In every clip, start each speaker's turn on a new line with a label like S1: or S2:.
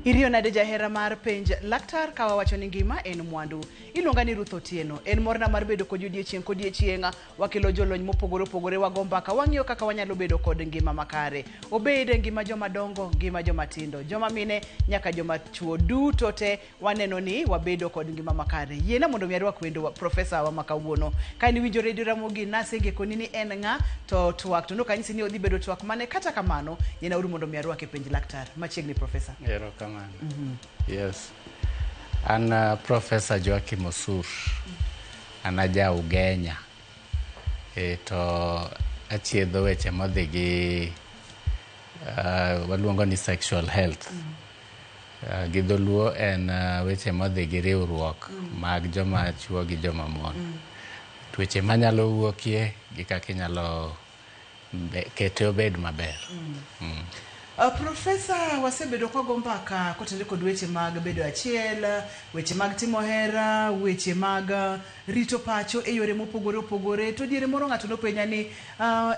S1: Irio nade jahera mar penj laktar kawa wacho ni ngima en mwandu. Iluonga ni Ruth Otieno. En morna mar bedo kod odiechieng' wakelo jolony mopogore opogore wago mbaka wang'iyo kaka wanyalo bedo kod ngima makare. Obed ngima joma dongo, ngima joma tindo, joma mine nyaka joma chuo duto te waneno ni wabedo kod ngima makare. Yiena mondo mi arwak wendo profesa wa makawuono. Ka ni winjo Radio Ramogi nasenge koni ni en nga to twak to no kanyisi ni odhi bedo twak mane kata kamano yena uru mondo mi arwak e penj laktar. Machiegni profesa.
S2: Yes. An Professor Joakim Osur. Anaja Ugenya. To achiedho weche modhi gi waluongo ni sexual health. Gi dholuo en weche modhi gi riwruok mag joma chuo gi joma mon. Weche manyalo wuokie gi kaka inyalo kete obed maber.
S1: Profesa, wasebedo kwa gombaka kotende kod weche mag bedo achiel, weche mag timo hera, weche mag rito pacho e yore mopogore opogore. To diere moro ng'ato nopenja ni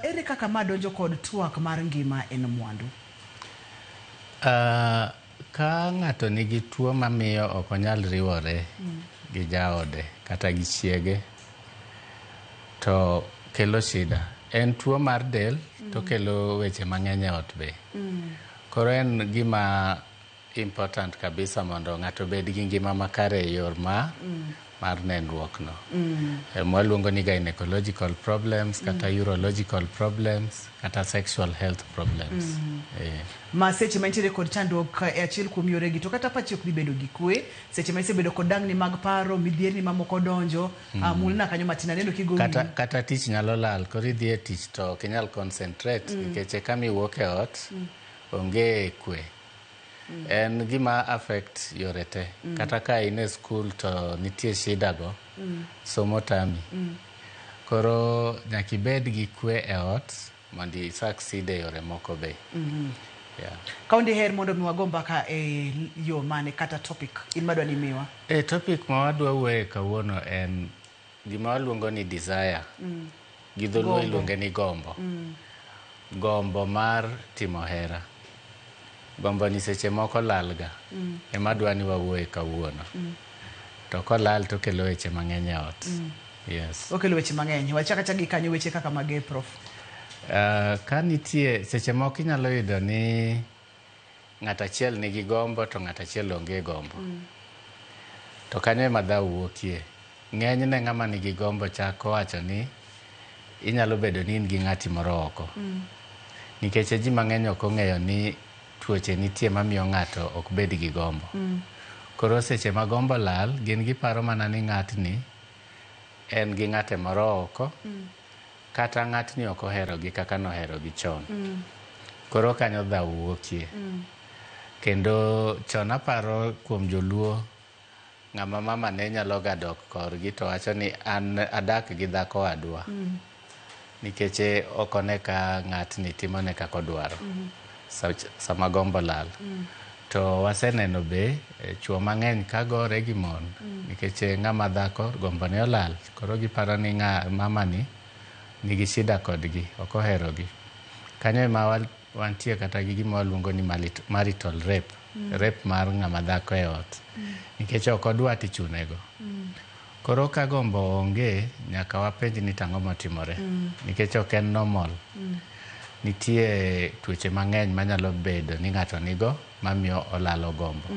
S1: ere kaka madonjo kod twak mar ngima en mwandu?
S2: Ka ng'ato nigi tuo mamiyo ok onyal riwore gi jaode kata gi chiege, to kelo shida. En tuo mar del to kelo weche mang'eny e ot be. Koro en gima important kabisa mondo ng'ato bed gi ngima makare e yor mar nenruok no. Mwaluongo ni gynecological problems, kata urological problems, kata sexual health problems.
S1: Ma seche ma intiere kod chandruok e achiel kuom yore gi to kata pachi ok dhi bedo gi kwe, seche ma isebedo kod dangni mag paro, midhierni mamoko donjo, mulna kanyo matina neno kigo
S2: kata tich nyalo lal, koro idhi e tich to ok inyal concentrate nikech kama iwuok e ot onge kwe. En gima affect yore te. Kata ka in e school to nitie shida go, somo tami. Koro nyaka ibed gi kwe e ot mondo i succeed e yore moko be.
S1: Kaundi her mondo mi wago mbaka e yo mane kata topic in madwa ni miwa?
S2: Topic ma wadwa wuoye kawuono en gima waluongo ni desire. Gi dholuo iluonge ni gombo. Gombo mar timo hera. Gombo ni seche moko lalga. Ema dwa ni wawuoye kawuono. To kolal to kelo weche mang'eny e ot. Yes.
S1: Okelo weche mang'eny. Wachaka chagi kanyo weche kaka mage prof.
S2: Ka nitie seche moko inyalo yudo ni ng'at achiel nigi gombo to ng'at achiel onge gombo. To kanyo ema dhaw wuokie. Ng'enyne ng'ama nigi gombo chako wacho ni inyalo bedo ni in gi ng'ati moro oko. Nikech ji mang'eny ok ong'eyo ni tuoche nitie mamiyo ng'ato ok bed gi gombo. Koro seche ma gombo lal, gin giparo mana ni ng'atni en gi ng'ate moro oko, kata ng'atni ok oherogi kaka noherogi chon. Koro kanyo dhaw wuokie. Kendo chon aparo kuom joluo, ng'ama mama ne nyalo ga dok korgi to wacho ni an adak gi dhako adwa. Nikech ok one ka ng'atni timone kaka odwaro. Sama gombo lal. To waseneno be chuo mang'eny ka gore gi mon. Nikech ng'ama dhako gombo ne olal. Koro giparo ni mama ni nigi shida kodgi, ok oherogi. Kanyo ema wantie kata gi gima waluongo ni marital rape. Rape mar ng'ama dhako e ot. Nikech ok odwa tichunego. Koro ka gombo onge, nyaka wapenj ni tang'o motimore. Nikech ok en normal. Nitie tuoche mang'eny manyalo bedo ni ng'ato nigo mamiyo olalo gombo.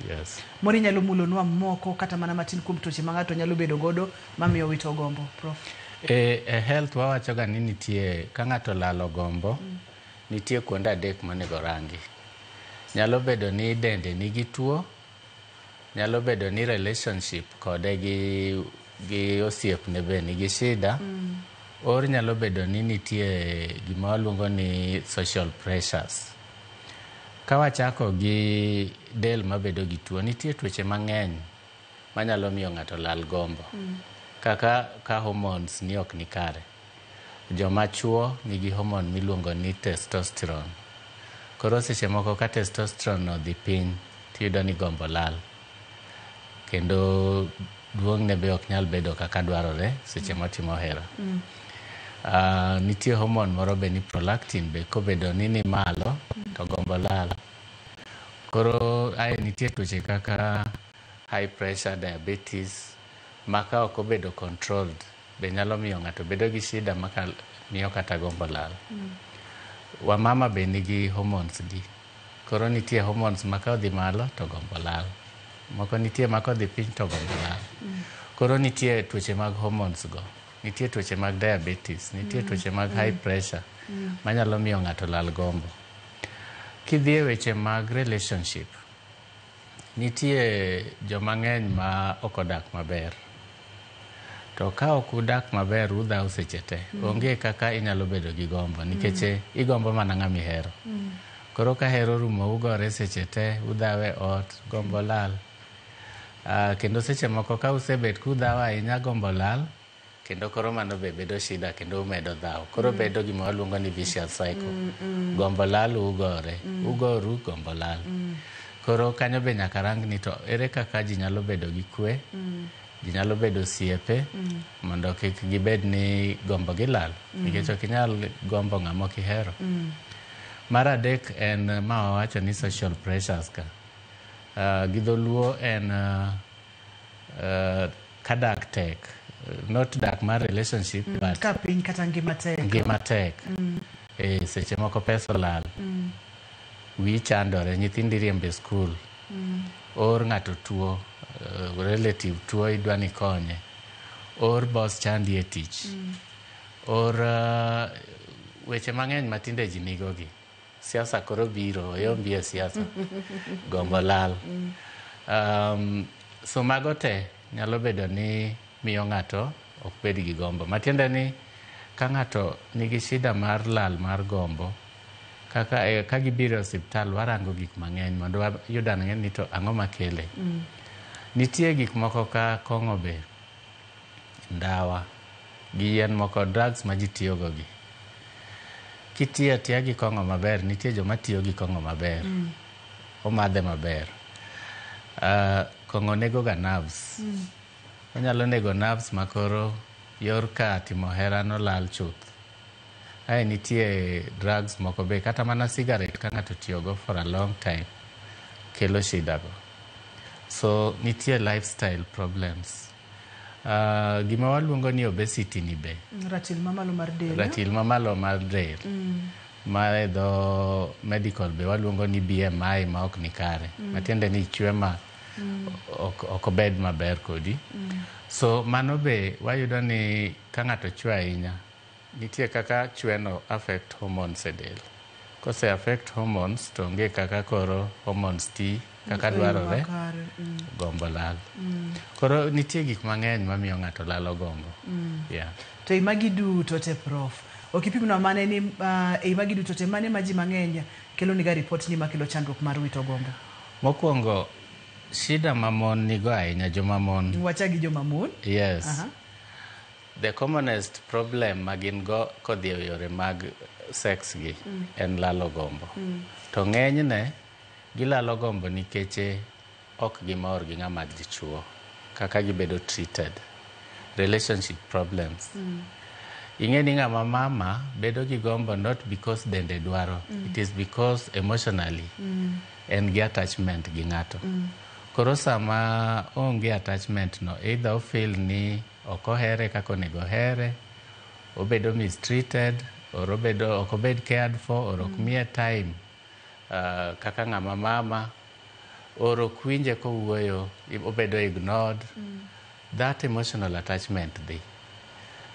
S2: Yes.
S1: Mori nyalo mulonwa moko kata mana matin kuom tuoche ma ng'ato nyalo bedo godo mamiyo wito gombo, prof?
S2: Health wawacho ga ni nitie ka ng'ato lalo gombo, nitie kuonde adek monego rangi. Nyalo bedo ni dende nigi tuo, nyalo bedo ni relationship kode gi osiepne be nigi shida. Or nyalo bedo ni nitie gima waluongo ni social pressures. Ka wachako gi del mabedo gi tuo, nitie tuoche mang'eny manyalo miyo ng'ato lal gombo. Ka hormones ni ok ni kare. Joma chuo nigi hormone miluongo ni testosterone. Koro seche moko ka testosterone odhi piny, tiyudo ni gombo lal. Kendo duong' ne be ok nyal bedo kaka dwarore seche motimo hera. Nitie hormone moro be ni prolactin be kobedo ni malo to gombo lal. Koro nitie tuoche kaka high pressure, diabetes, maka ok obedo controlled, be nyalo miyo ng'ato bedo gi shida maka miyo kata gombo lal. Wamama be nigi hormones gi. Koro nitie hormones maka odhi malo to gombo lal. Moko nitie maka odhi piny to gombo lal. Koro nitie tuoche mag hormones go. Nitie tuoche mag diabetes, nitie tuoche mag high pressure manyalo miyo ng'ato lal gombo. Kidhi e weche mag relationship, nitie joma ng'eny ma ok odak maber. To ka ok udak maber, udhaw seche te. Onge kaka inyalo bedo gi gombo, nikech igombo mana ng'ama ihero. Koro ka hero rumo, ugore seche te, udhawe ot, gombo lal. Kendo seche moko ka usebet kudhaw ahinya, gombo lal, kendo koro mano be bedo shida, kendo umedo dhaw. Koro bedo gima waluongo ni vicious cycle. Gombo lal, ugore. Ugoru, gombo lal. Koro kanyo be nyaka rang ni to ere kaka ji nyalo bedo gi kwe, ji nyalo bedo osiepe, mondo kik gibed ni gombo gi lal. Nikech ok inyal gombo ng'ama ok ihero. Mar adek en ma wawacho ni social pressures ka. Gi dholuo en kadak tek. Not dak mar relationship, but
S1: ka piny kata ngima tek.
S2: Ngima tek. Seche moko pesa olal. Wi chandore, nyithindi riembe skul. Or ng'ato tuo, relative tuo idwa ni konye. Or boss chandi e tich. Or weche mang'eny matinde ji nigogi. Siasa koro biro, yombi e siasa. Gombo lal. So mago te nyalo bedo ni miyo ng'ato ok bed gi gombo. Matiende ni ka ng'ato nigi shida mar lal mar gombo, ka gibiro e osiptal warango gik mang'eny mondo wayud ni to ang'o makele. Nitie gik moko ka kong'o be, ndawa, gi yien moko, drugs ma ji tiyogo gi. Kitiyo atiya gi kong'o maber, nitie joma tiyo gi kong'o maber. Omadhe maber. Kong'o nego ga nerves. Onyalo nego nerves makoro yor ka timo hera no lal chuth. Nitie drugs moko be, kata mana cigarette ka ng'ato tiyogo for a long time, kelo shida go. So nitie lifestyle problems. Gima waluongo ni obesity ni be.
S1: Ratil mamalo mar del.
S2: Ratil mamalo mar del. Ma edho medical be waluongo ni BMI ma ok ni kare. Matiende ni chwe ma ok obed maber kodi. So mano be wayudo ni ka ng'ato chwe ahinya, nitie kaka chwe no affect hormones e del. Kose affect hormones, to onge kaka koro hormones ti kaka dwarore, gombo lal. Koro nitie gik mang'eny mamiyo ng'ato lalo gombo.
S1: To imagi duto te prof, okipimno mane ni imagi duto te mane ma ji mang'eny kelo niga report ni makelo chandruok mar wito gombo?
S2: Mokwongo, shida mamon nigo ahinya, joma mon.
S1: Wacha gi joma mon?
S2: Yes. The commonest problem magin go kodhi e yore mag sex gi en lalo gombo. To ng'enyne gilalo gombo nikech ok gimor gi ng'ama dichuo, kaka gibedo treated. Relationship problems. Ing'e ni ng'ama mama bedo gi gombo not because dende dwaro. It is because emotionally en gi attachment gi ng'ato. Koro sama onge attachment no, either o feel ni ok ohere kaka onego here, obedo mistreated, or ok obed cared for, or ok miye time kaka ng'ama mama, or ok winje kowuoyo, obedo ignored. That emotional attachment dhi.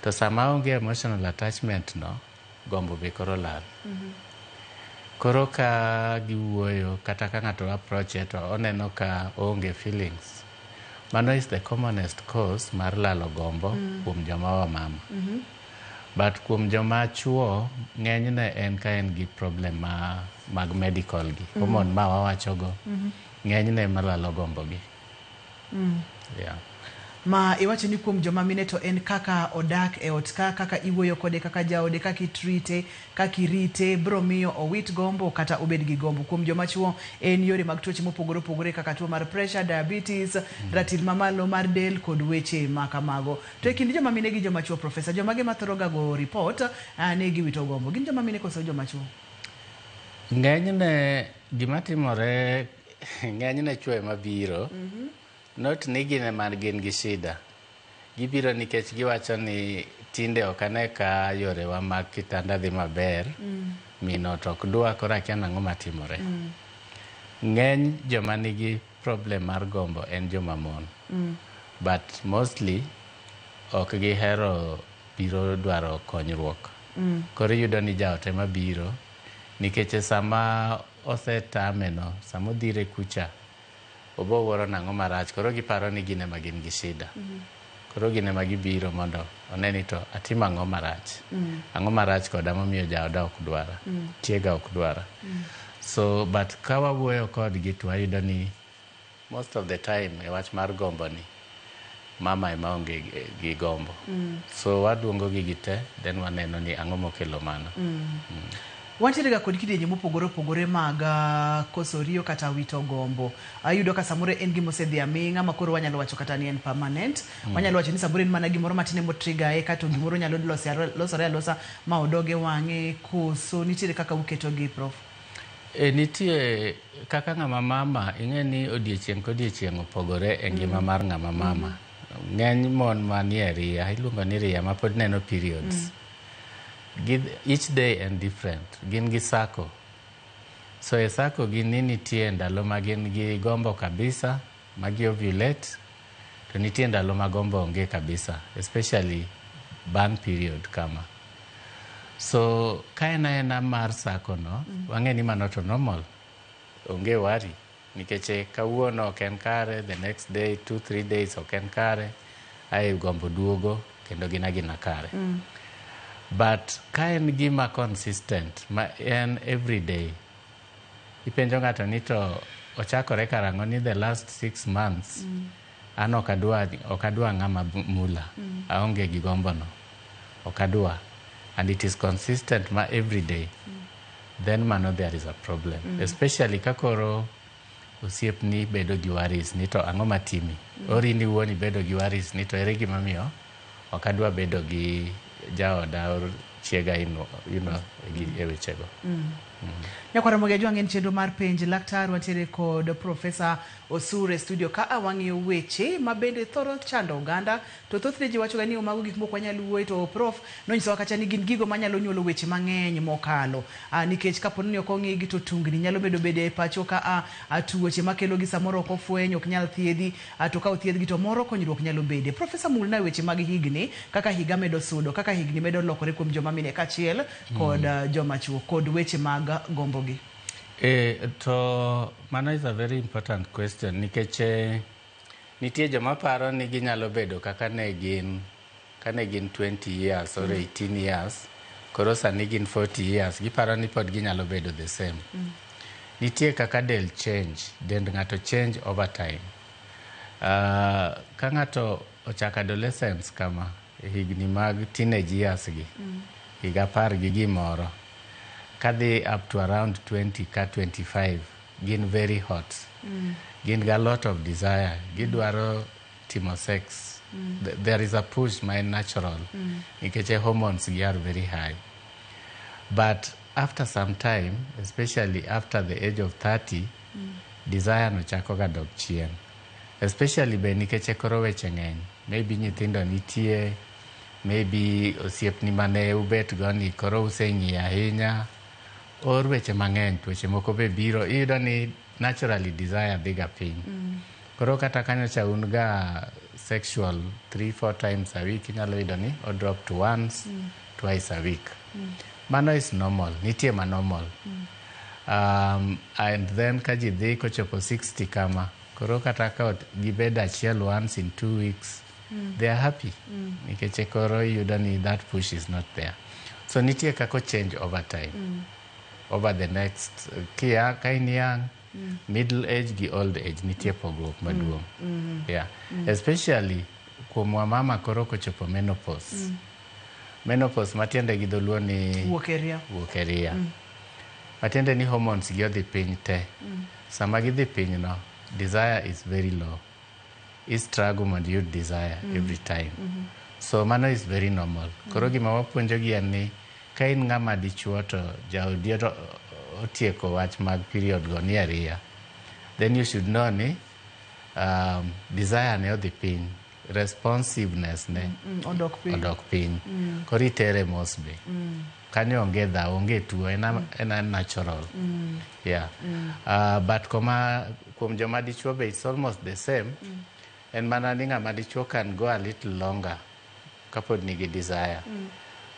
S2: To sama onge emotional attachment no, gombo be koro lal. Koro ka giwuoyo, kata ka ng'ato approach to oneno ka onge feelings. Mano is the commonest cause mar lalo gombo kuom joma wa mama. But kuom joma chuo, ng'enyne en ka en gi problem mag medical gi. Hormone ma wawachogo, ng'enyne malalo gombo gi. Yeah.
S1: Ma iwacho ni kuom joma mine to en kaka odak e ot ka, kaka iwuoyo kode kaka jaode, kaka itrite, kaka irite, bro miyo owit gombo kata obed gi gombo. Kuom joma chuo en yore mag tuoche mopogore opogore kaka tuo mar pressure, diabetes, ratil mamalo mar del kod weche makamago. To e kind joma mine gi joma chuo, professor, joma ge mathoro ga go report ne giwito gombo, gin joma mine koso joma chuo?
S2: Ng'enyne gima timore ng'enyne chwe mabiro not ni gin man gin gi shida. Gibiro nikech giwacho ni tinde ok ane ka yorewa mag kitanda dhi maber, mino to ok dwa, koro akia nang'o matimore. Ng'eny joma nigi problem mar gombo en joma mon, but mostly ok gihero biro dwaro konyruok. Koro iyudo ni jaot ema biro nikech sama osetameno, sama odhire kucha obo wuoro nang'o marach, koro giparo ni gin ema gin gi shida. Koro gin ema gibiro mondo one ni to atimo ang'o marach. Ang'o marach koda momiyo jaoda ok dwara, tiega ok dwara. So but ka wawuoyo kodgi to wayudo ni most of the time e wach mar gombo ni mama ema onge gi gombo. So waduongo gi te, then waneno ni ang'o mokelo mano.
S1: Wantiere ga kod kidienje mopogore opogore mag koso riyo kata wito gombo. Ayudo ka samoro en gima osedhi aming'a ma koro wanyalo wacho kata ni en permanent. Wanyalo wacho ni samoro en mana gimoro matine motriga e kata gimoro nyalo losore alosa ma odoge wang'e, koso nitiere kaka uketo gi, Prof?
S2: Nitie kaka ng'ama mama, ing'e ni odiechieng' kodiechieng' opogore e ngima mar ng'ama mama. Ng'eny mon manie riya iluongo ni riya ma pod neno periods. Each day and different. Gin gi sako. So e sako gin ni nitie ndalo ma gin gi gombo kabisa, magi ovulate, to nitie ndalo ma gombo onge kabisa, especially bang period kama. So ka ena mar sako no, wang'e ni mano to normal. Onge wari. Nikech kawuono ok en kare, the next day, 2-3 days ok en kare, ae gombo duogo, kendo gina kare. But ka en gima consistent, ma en every day, ipenjo ng'ato ni to ochakore karang'o ni the last 6 months, an ok adwa ng'ama mula, aonge gi gombo no, ok adwa, and it is consistent ma every day, then mano there is a problem. Especially kakoro osiepni bedo gi waris ni to ang'o matimi, ori ni wuoni bedo gi waris ni to ere gimamiyo ok adwa bedo gi jaoda or chiega e wechego.
S1: Nyakwara Mogi Ajwang' en chenro mar penj laktar. Wantiere kod Profesa Osure studio ka awang'io weche ma bende thoro chando oganda, to thothne ji wacho ga ni mago gik moko wanyalo wuoyo, to Prof nonyisowa kacha ni gin gigo manyalo nyuolo weche mang'eny mokalo, nikech kapo ni ok ong'igi to tungni nyalo bedo bede e pacho ka tuoche makelo gi samoro ok ofweny, ok nyal thiedhi, to ka othiedhgi to moro konyruok nyalo bede. Profesa, mulna weche mag higni, kaka higa medo sudo, kaka higni medo lokore kuom joma mine kachiel kod joma chuo, kod weche mag gombo gi.
S2: To mano is a very important question, nikech nitie joma paro ni ginyalo bedo kaka ne gin 20 years or 18 years, koro sani gin 40 years, giparo ni pod ginyalo bedo the same. Nitie kaka del change, dend ng'ato change over time. Ka ng'ato ochako adolescence kama, higni mag teenage years gi, higa 10 gi gimoro, kadhi up to around 20 ka 25, gin very hot. Gin ga lot of desire, gidwaro timo sex. There is a push, my natural, nikech hormones gi are very high. But after some time, especially after the age of 30, desire no chako ga dok chien. Especially be nikech koro weche ng'eny. Maybe nyithindo nitie, maybe osiepni mane ubet goni koro useng'i ahinya, or weche mang'eny, tuoche moko be biro, iyudo ni naturally desire dhiga piny. Koro kata kanyo cha un ga sexual 3-4 times a week, inyalo yudo ni o drop to once, twice a week. Mano is normal, nitie ma normal. And then ka ji dhi kochopo 60 kama, koro kata ka gibedo achiel once in 2 weeks, they are happy. Nikech koro iyudo ni that push is not there. So nitie kako change over time. Over the next, ka in young, middle age gi old age, nitie pogruok maduong'. Yeah. Especially kuom wamama koro kochopo menopause. Menopause matiende gi dholuo ni
S1: Wuok
S2: e riya. Matiende ni hormones gi odhi piny te. Sama gidhi piny no, desire is very low. I struggle mondo yud desire every time. So mano is very normal. Koro gima wapuonjo gi en ni ka in ng'ama dichuo to jaodi otieko wach mag period go ni ariya, then you should know ni desire ne odhi piny, responsiveness ne odok piny. Koro itere mos be. Kanyo onge dha, onge tuo, ena natural. Yeah. But kuom joma dichuo be it's almost the same. En mana ni ng'ama dichuo can go a little longer kapod nigi desire.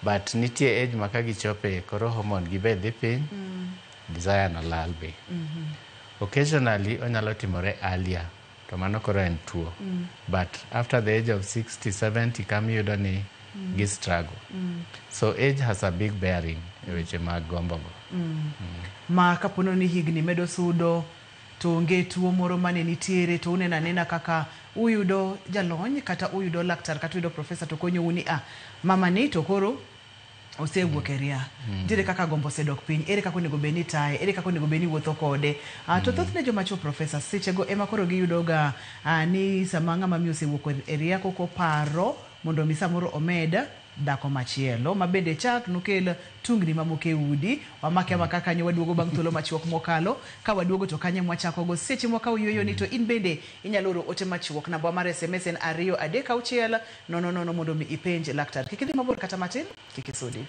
S2: But nitie age ma ka gichope koro hormone gi be dhi piny, desire no lal be. Occasionally onyalo timore earlier, to mano koro en tuo. But after the age of 60, 70 kam yudo ni gi struggle. So age has a big bearing e weche mag gombo go.
S1: Ma kapono ni higni medo sudo, to onge tuo moro mane nitiere, to unena nena kaka uyudo jalony kata uyudo laktar kata uyudo professor to konyo uni mama ni to koro osewuok e ria. Dire kaka gombo sedok piny, ere kaka onego beni tae, ere kaka onego beni wuotho kode. To thothne joma chuo professor sechego ema koro giyudo ga ni sama ng'ama miyo osewuok e ria koko paro mondo mi samoro omeda dako machielo mabende chak nokel tungni mamoko e udi. Wamake maka kanyo waduogo bang' thuolo machuok mokalo. Ka waduogo to kanye mwachako go seche mwaka uyuyo ni to in bende inyalo oro ote machuok. Namba mar SMS en 236 000 mondo mi ipenj laktar. Kikidhi mabor kata matin, kikisudi.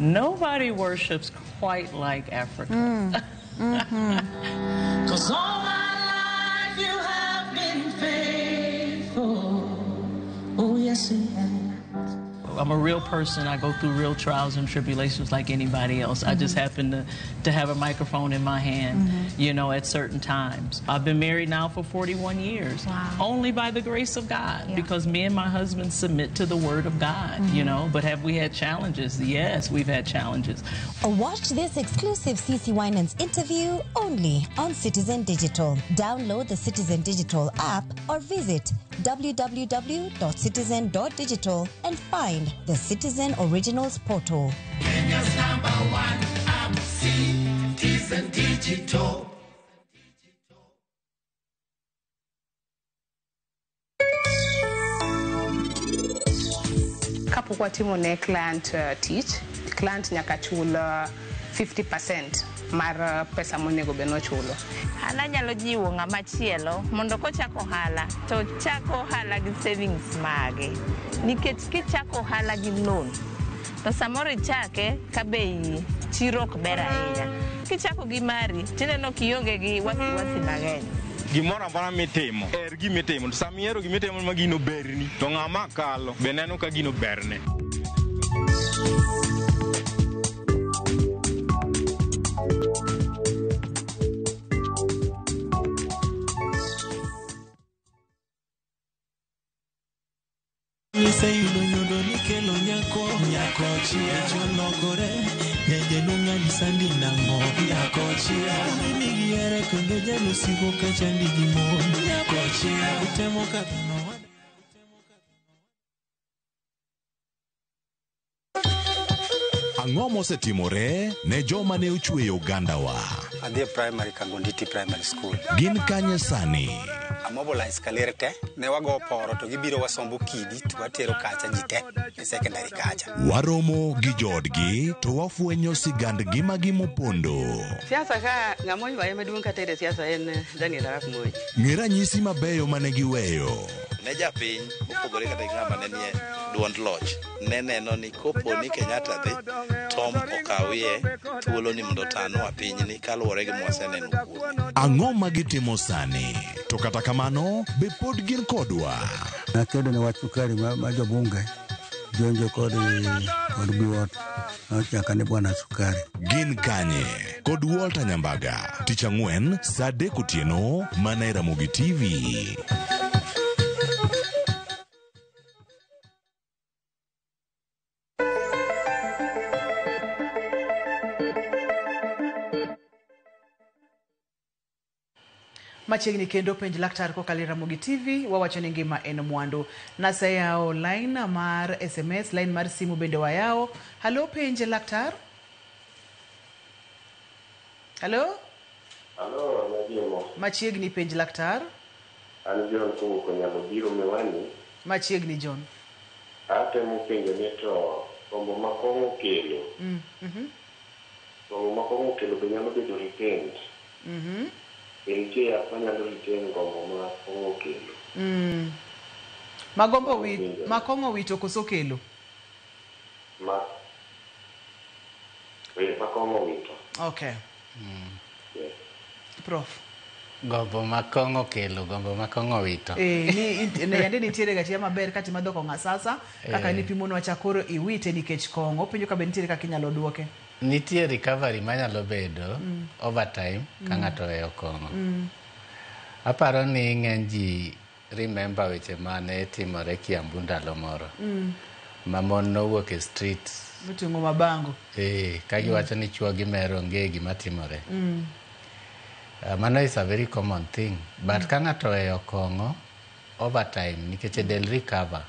S3: Nobody worships quite like Africa.
S4: 'Cause all my life you have been faithful. Oh, yes, you have.
S3: I'm a real person. I go through real trials and tribulations like anybody else. I just happen to have a microphone in my hand, you know, at certain times. I've been married now for 41 years, only by the grace of God, because me and my husband submit to the word of God, you know. But have we had challenges? Yes, we've had challenges.
S5: Watch this exclusive CeCe Winans interview only on Citizen Digital. Download the Citizen Digital app or visit www.citizen.digital and find the Citizen Originals portal.
S4: Kenya's #1 app, Citizen Digital.
S6: Kapok timo ne client tich, client nyaka chul 50% mar pesa monego beno chulo.
S7: Ana nyalo jiwo ng'ama chielo mondo kochako hala to chako hala gi savings mage, nikech kichako hala gi loan to samoro ichake ka bei chiro ok ber ahinya. Kichako gi mari tineno kionge gi wasiwasi mang'eny.
S8: Gimoro amora mitimo gimitimo, to samiero gimitimo ma gino berni, to ng'ama kalo be neno ka gino berne.
S4: Say you know nikelo nyako chia cholokore nende lunga ni sandi nango nyako chia mimi giere kendo jalo sigo kacha ndigi mon nyako chia utemo kadno.
S9: Ang'o mosetimore ne joma ne ochweyo Ugandawa?
S10: Adhi primary Kangonditi Primary School.
S9: Gin kanye sani?
S10: Mobilize kalerte ne wago poro to gibiro wasombo kidi to watero kacha jite e secondary kacha.
S9: Waromo gi jodgi to wafwenyo sigandgi magimopondo.
S11: Siasa ka ng'amo ywaye maduong' katere siasa en Daniel Arap Moi.
S9: Ng'e ranyisi mabeyo mane giweyo.
S12: Ne japiny opogore kata ng'ama ne nie duond loch ne neno ni kopo ni Kenyatta dhi Tom okawie thuolo ni mondo tanwa piny ni kaluwore gi mwaseneno kuome.
S9: Ang'o magitimo sani? To kata kamano be pod gin kodwa.
S13: Nakedo ne wach sukari ma jobunge jonjo kod buot nochaka ne bwana sukari.
S9: Gin kanye kod Walter Nyambaga tich ang'wen saa 3 otieno mana e Ramogi TV.
S1: Machiegni kendo penj laktar kokalo Ramogi TV wawacho ni ngima en mwandu. Nasayao line mar SMS, line mar simu bende wayao. Halo penj laktar? Halo?
S14: Halo, Nadimo.
S1: Machiegni penj laktar?
S14: An John kowuok Nyalo Biro Miwani.
S1: Machiegni John.
S14: Atemo penjo ni to gombo ma kong'o kelo. Gombo ma kong'o kelo be nyalo bedo retained. Nitie yath manyalo retain gombo ma kong'o kelo.
S1: Ma kong'o wito koso kelo?
S14: Ma kong'o wito.
S1: Okay.
S14: Yes.
S1: Prof.
S2: Gombo ma kong'o kelo, gombo ma kong'o wito.
S1: Yande nitiere gatia maber kati madho kong'a sasa, kaka ni pimonwa chakoro iwite nikech kong'o, penjo ka be nitiere kaka inyalo duoke.
S2: Nitie recovery manyalo bedo overtime ka ng'ato oweyo kong'o. Aparo ni ng'eny ji remember weche mane timore Kiambu ndalo moro. Ma mon nowuok e street.
S1: Moting'o mabango.
S2: Ka giwacho ni chuo gi mero onge gima timore. Mano is a very common thing. But ka ng'ato oweyo kong'o overtime nikech del recover.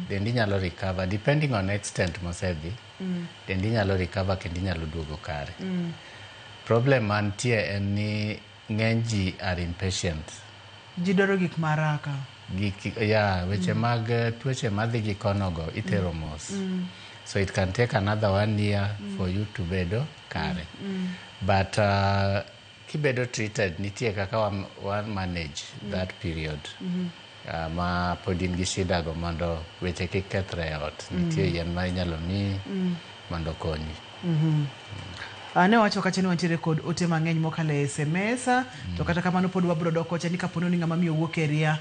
S2: Dendi nyalo recover depending on extent mosedhi. Dendi nyalo recover kendo nyalo duogo kare. Problem mantie en ni ng'eny ji are impatient.
S1: Ji dwaro gik maraka.
S2: Weche mag tuoche madhi gi konogo itero mos. So it can take another 1 year for you to bedo kare. But kibedo treated nitie kaka one manage that period. Ma podin gi shida go mondo weche kik kethre e ot. Nitie yien ma inyalo mi mondo konyi.
S1: Ne wacho kacha ni wantiere kod ote mang'eny mokale SMS, to kata kamano pod wabro dok kocha ni kapono ni ng'ama miyo wuok e ria,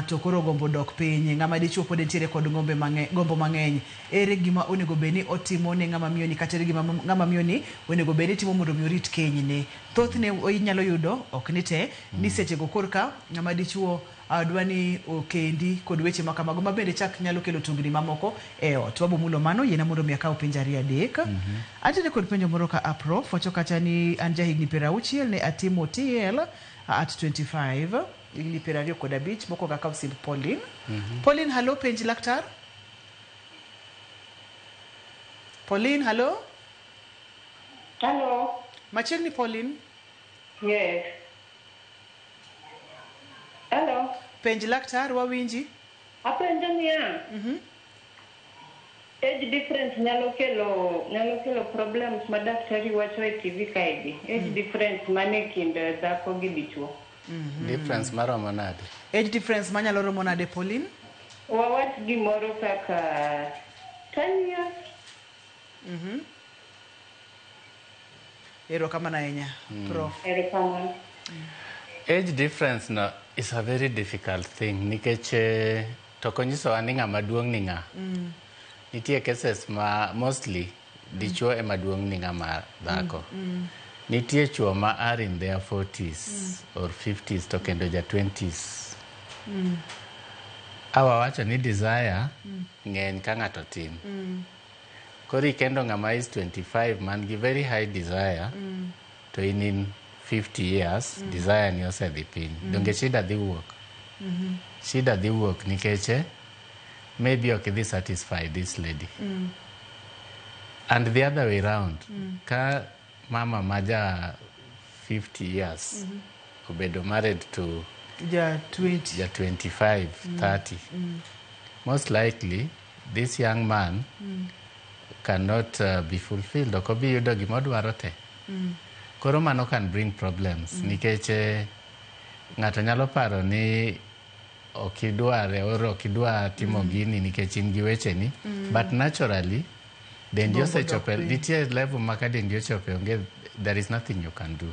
S1: to koro gombo dok piny, ng'ama dichuo pod nitiere kod gombo mang'eny. Ere gima onego beni otimo ne ng'ama miyo ni, kata gima ng'ama miyo ni onego beni timo mondo mi orit kenyne. Thothne inyalo yudo ok ni te ni sechego korka ng'ama dichuo dwani okendi kod weche makamago mabende chak nyalo kelo tungni mamoko e ot. Wabo mulo mano yena mondo miaka upenja ria dek. Atende kod penjo moro ka aprof wacho kacha ni an jahigni 60 ne atimo TL at 25 higni 25 moko ga kausim Pauline. Pauline, hello, penj laktar. Pauline, hello.
S15: Hello.
S1: Machiegni Pauline.
S15: Yes. Hello.
S1: Penj laktar wawinji.
S15: Apenjo niya. Age difference nyalo kelo problems ma daktari wacho e TV kaidi. Age difference mane kind dhako gi dichuo.
S2: Difference maromo nade?
S1: Age difference manyalo romo nade Pauline?
S15: Wawach gimoro kaka 10 years.
S1: Ero kama na enya. Prof.
S15: Ero kama.
S2: Age difference no is a very difficult thing nikech to konyiso ani ng'ama duong' ni ng'a. Nitie cases ma mostly dichuo ema duong' ni ng'ama dhako. Nitie chuo ma are in their 40s or 50s to kendo ja 20s. Awa wacho ni desire ng'eny ka ng'ato tin. Kori kendo ng'ama is 25 man gi very high desire to in 50 years desire ni osedhi piny. Donge shida dhi wuok? Shida dhi wuok nikech maybe ok idhi satisfy this lady. And the other way round, ka mama maja 50 years obedo married to
S1: ja
S2: 25, 30, most likely this young man cannot be fulfilled. Okobi yudo gimodwaro te. Koro mano can bring problems. Nikech ng'ato nyalo paro ni okidware oro okidwa timo gini nikech in gi weche ni. But naturally, dendi osechope. Nitie level maka dendi ochope onge, there is nothing you can do.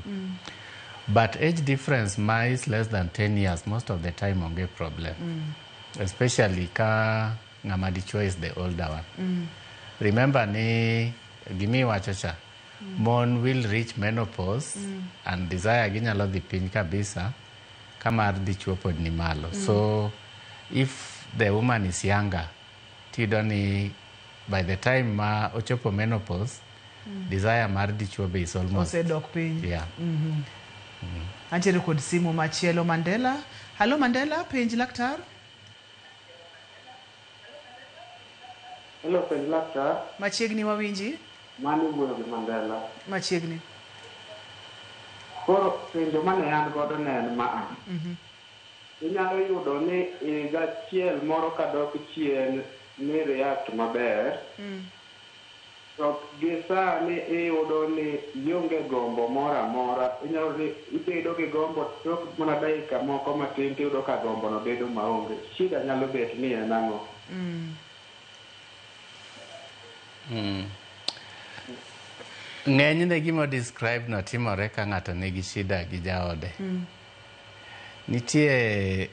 S2: But age difference is less than 10 years most of the time onge problem. Especially ka ng'ama dichuo is the older one. Remember ni gimi wachocha. Mon will reach menopause and desire ginyalo dhi piny kabisa kamar dichuo pod ni malo. So if the woman is younger, tido ni by the time ma ochopo menopause, desire mar dichuo be is almost
S1: osedok piny.
S2: Yeah.
S1: Antiere kod simu machielo Mandela. Hello Mandela, penj laktar.
S14: Hello, penj laktar.
S1: Machiegni wawinji.
S14: Mani wuoyo gi Mandela.
S1: Machiegni.
S14: Koro penjo mane an godo ne en ma inyalo yudo ni higa achiel moro kadok chien ni react maber. To gi sani iyudo ni ionge gombo moro amora. Inyalo ni ibedo gi gombo tok mana dakika moko matin tiyudo ka gombo no bedo maonge. Shida nyalo bet ni en ang'o.
S2: Ng'enyne gima describe no timore ka ng'ato nigi shida gi jaode. Nitie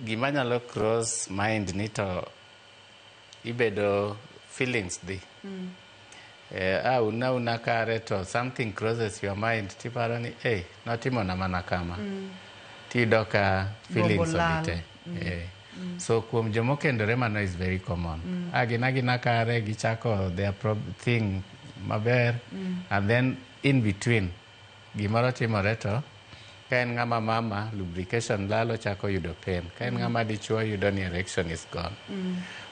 S2: gima nyalo cross mind ni to ibedo feelings di. Una kare to something crosses your mind tiparo ni notimona mana kama. Tiyudo ka feelings odite. So kuom jomokendore mano is very common. Agina kare gichako their thing maber and then in between gimoro timore to ka en ng'ama mama lubrication lalo chako yudo pain. Ka en ng'ama dichuo yudo ni erection is gone.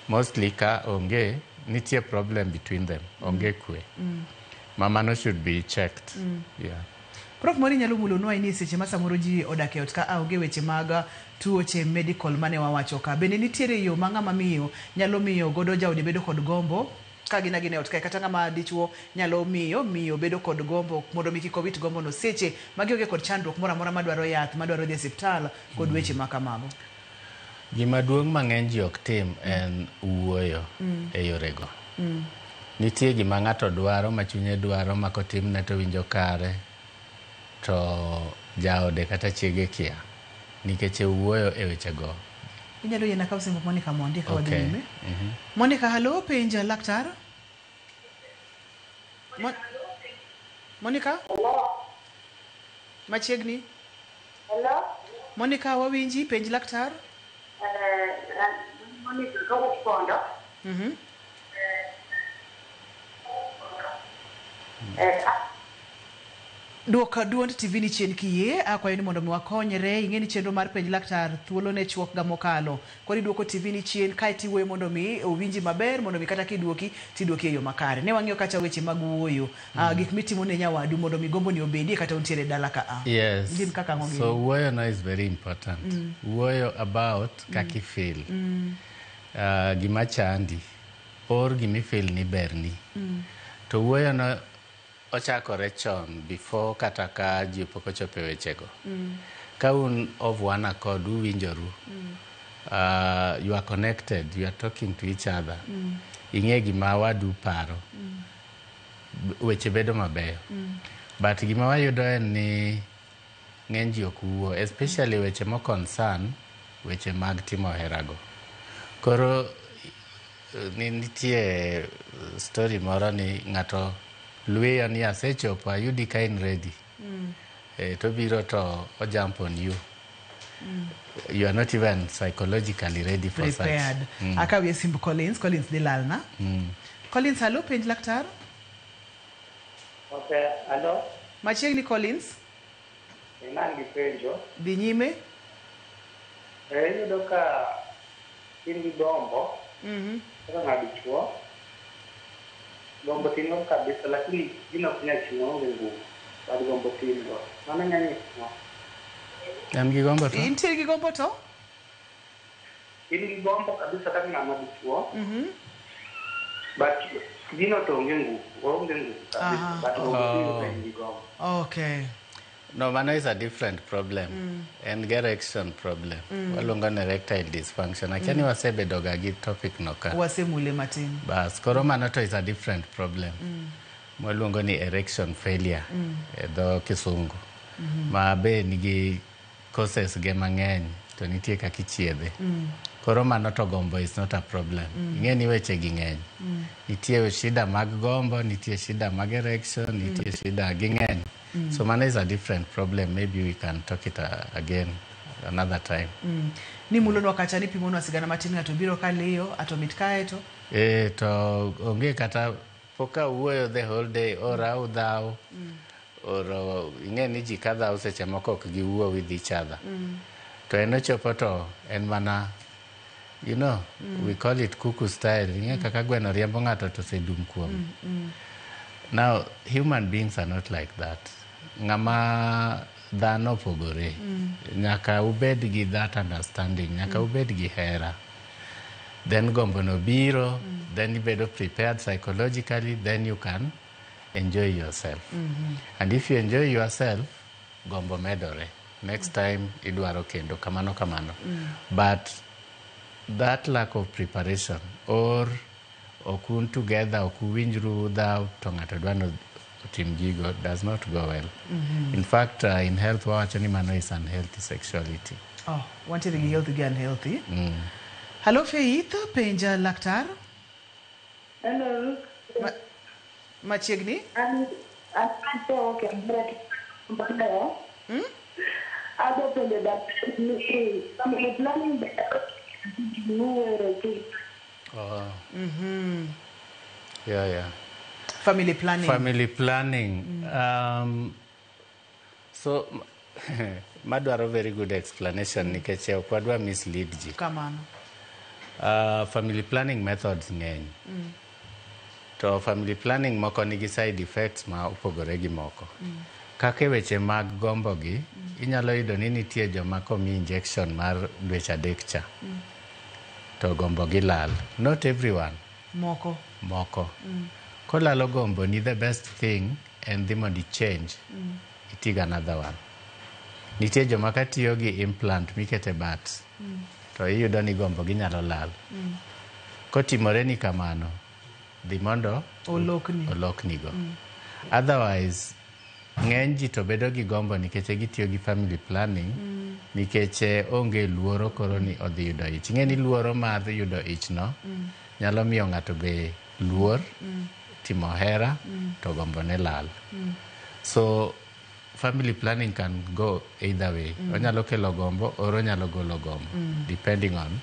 S2: Mostly ka onge nitie problem between them. Onge kwe. Mama no should be checked. Yeah.
S1: Prof Mori nyalo mulonwa ni seche ma samoro ji odak e ot ka onge weche mag tuoche medical mane wawacho ka. Bende nitiere yo ma ng'ama miyo nyalo miyo godo jaode bedo kod gombo ka gina e ot ka kata ng'ama dichuo nyalo miyo bedo kod gombo mondo mi kik owit gombo no seche ma gionge kod chandruok moro amora madwaro yath madwaro dhi e osiptal kod weche ma kamago.
S2: Gima duong' mang'eny ji ok tim en wuoyo e yorego. Nitie gima ng'ato dwaro ma chunye dwaro ma kotimne to winjo kare to jaode kata chiege kia nikech wuoyo e wechego.
S1: Inyalo yena ka usimbo Monica Mondi ka wadhi nyime. Monica, hello, penja laktar. Monica?
S16: Hello.
S1: Machiegni?
S16: Hello.
S1: Monica, wawinji penj laktar?
S16: Monica ko pondo.
S1: Duoka duond TV ni chien kiye akwayo ni mondo mi wakonyre ing'eni chenro mar penj laktar thuolo ne chuok ga mokalo kori duoko TV ni chien kae tiwuoyo mondo mi owinji maber mondo mi kata kiduoki tiduoki e yo makare. Ne wang'iyo kacha weche mag wuoyo gik mitimo ne nyawadu mondo mi gombo ni obedie kata untiere dala ka
S2: Yes. So wuoyo no is very important. Wuoyo about kaki feel. Gima chandi or gimi feel ni berni. To wuoyo no ochakore chon before kata ka ji pok ochopo e wechego. Ka un of one accord uwinjoru. You are connected, you are talking to each other. Ing'e gima wadu paro. Weche bedo mabeyo. But gima wayudo en ni ng'eny ji ok wuo, especially weche mo concern weche mag timo herago. Koro nitie story moro ni ng'ato Luia ni asechopo ayudi ka in ready. To biro to o jump on you. You are not even psychologically ready for
S1: prepared.
S2: such.
S1: Akawie simbu Collins Dilalna. Collins, hello, penj laktar.
S17: Okay, hello.
S1: Machiegni Collins.
S17: Nangi penjo.
S1: Dhi nyime.
S17: Yudo ka in gi gombo. Kaka ng'adichuo. Gombo tino kabisa lakini gino kunya chino nguvu. Bado gombo tino. Mana nyani no.
S2: An gi gombo to?
S1: Intiere gi gombo to?
S17: In gi gombo kabisa kaka ng'adichuo. But gino to nguvu. Onge nguvu kabisa. But gombo tino gi gombo.
S1: Okay.
S2: No, mano is a different problem. And erection problem. Waluongo ni erectile dysfunction. Akiani wasebedoga gi topic no ka.
S1: Wasemule matin.
S2: Bas, koro mano to is a different problem. Waluongo ni erection failure. E dho kisungu. Ma be nigi causes ge mang'eny to nitie kaka ichiedhe. Koro mano to gombo is not a problem. Ing'eni weche gi ng'eny. Nitie shida mag gombo, nitie shida mag erection, nitie shida gi ng'eny. So man is a different problem. Maybe we can talk it again another time.
S1: Ni mulono kacha ni pimono asigana matini ngato biro kaliyo atomit kae to?
S2: To onge kata poka wuoyo the whole day or how thou or ing'eni ji ka dhao seche moko ok giwuo with each other. To eno chopo to en mana, you know, we call it cuckoo style. Ing'e kaka gweno riembo ng'ato to sedum kuom. Now, human beings are not like that. Ngama dhano pogore. Nyaka ubed gi that understanding, nyaka ubed gi hera. Then gombo no biro, then you better prepared psychologically, then you can enjoy yourself. And if you enjoy yourself, gombo medore. Next time, idwaro kendo, kamano. But that lack of preparation, or okun together, okuwinjru dha to ng'ato dwano tim gigo, does not go well. In fact, in health, wawacho ni mano is unhealthy sexuality.
S1: Oh, wanted to be healthy and unhealthy. Hello, Faith, penja laktar.
S16: Hello.
S1: Machiegni?
S16: I'm okay. I don't know that family planning.
S2: Oh. Yeah.
S1: Family planning.
S2: Family planning. So, madwaro very good explanation nikech okwadwa mislead ji.
S1: Kamano.
S2: Family planning methods ng'eny. To family planning moko nigi side effects ma opogore gi moko. Kaka weche mag gombo gi, inyalo yudo ni nitie joma komi injection mar dweche 3 cha. To gombo gi lal. Not everyone.
S1: Moko.
S2: Kolalo gombo ni the best thing and the money change. Itig another one. Nitie joma katiyo gi implant mikete bat. To iyudo ni gombo gi nyalo lal. Kotimore ni kamano, dhi mondo olokni go. Otherwise, ng'eny ji to bedo gi gombo nikech gitiyo gi family planning, nikech onge luoro koro ni odhi yudo ich. Ng'eni luoro mar yudo ich no, nyalo miyo ng'ato be luor, timo hera, to gombo ne lal. So, family planning can go either way. Onyalo kelo gombo, or onyalo golo gombo, depending on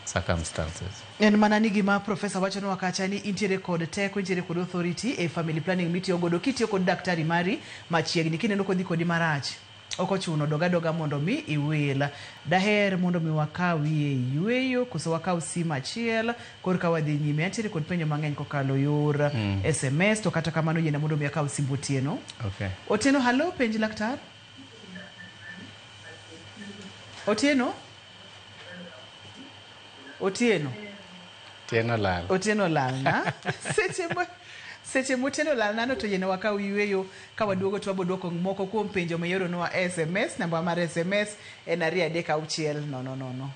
S2: circumstances.
S1: En mana ni gima Professor wacho no wakacha ni intiere kod teko, intiere kod authority e family planning mitiyo godo kitiyo kod daktari mari machiegni kineno kodhi kodi marach. Oko chuno doga mondo mi iwila. Daher mondo mi wakawi yueyo, koso wakaw sim achiel, korka wadhi nyime. Antiere kod penjo mang'eny kokalo yor SMS, to kata kamano yena mondo mi akaw sim Otieno.
S2: Okay.
S1: Otieno, hello, penji laktar. Otieno lal na. Seche Otieno lal nano to yena wakaw yueyo ka waduogo to waboduoko moko kuom penjo mayoro no SMS. Namba mar SMS en 236